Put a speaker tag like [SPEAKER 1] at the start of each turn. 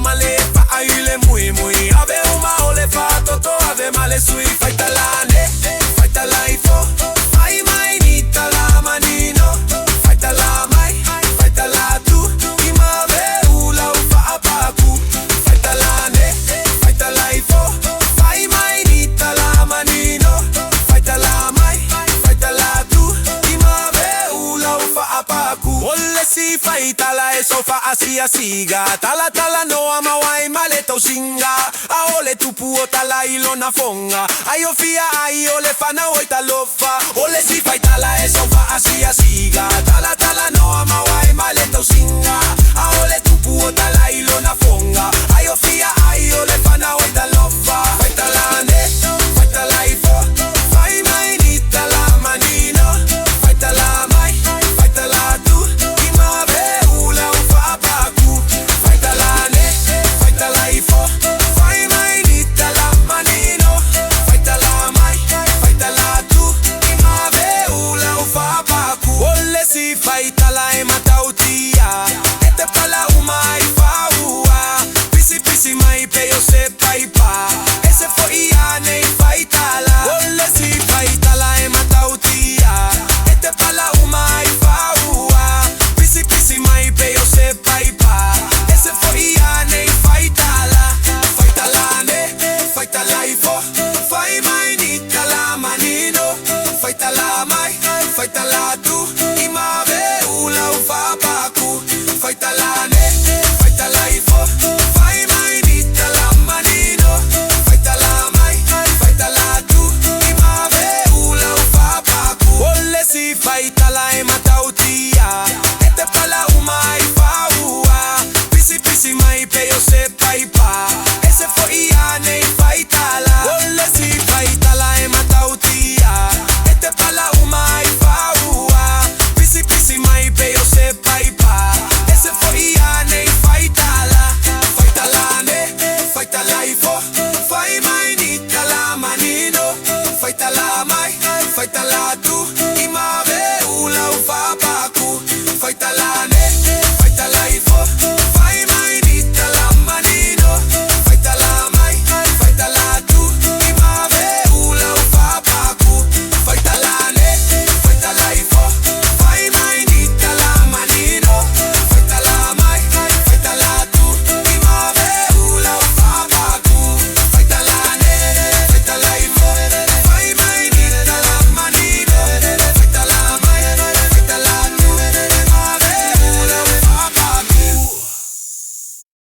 [SPEAKER 1] male fa aiule mui mui. Ave uma ole fa toto ave male sui. Faita la ne, faita la ifo. Fai mai nita la manino. Faita la mai, faita la tu. Ima ve ula ufa apaku. Faita la ne, faita la ifo. Fai mai nita la manino. Faita la mai, faita la tu. Ima ve ula ufa apaku. Ole si faita la eso fa asi asiga. Tala tala no ama wai maleta usinga. A ole tupu o tala ilona fonga. Ayo fia ai ole fana oita lofa. Ole si faita la eso fa asi asiga. Tala tala no ama wai maleta usinga. A ole tupu o tala ilona fonga. Ayo fia ai ole fana oita lofa. Faita la ne, faita la ifo. Fai mai nita la manino. Faita la mai, faita la tu. Ima ve ula ufa apaku. Faita la ne, faita la ifo. Fai mai nita la manino. Faita la mai, faita la tu. Ima ve ula ufa apaku. Ole si faita la e matautia. Este pala uma e faua. Pisi pisi mai pe yo se paipa. Ese fo ia ne faita la. Ole si faita la e matautia. Este pala uma e faua. Pisi pisi mai pe yo se paipa. Ese fo ia ne faita la. Faita la ne, faita la ifo. Fai mai nita la manino. Faita la mai, faita la tu. Ima ve ula ufa apaku. Faita la ne, faita la ifo. Fai mai nita la manino. Faita la mai, faita la tu. Ima ve ula ufa apaku. Ole si faita la e matautia. Este pala uma e faua. Pisi pisi mai pe yo se paipa. Ese fo ia ne faita la. Ole si faita la e matautia. Este pala uma e faua. Pisi pisi mai pe yo se paipa. Ese fo ia ne faita la. Faita la ne, faita la ifo. Fai mai nita la manino. Faita la mai, faita la tu.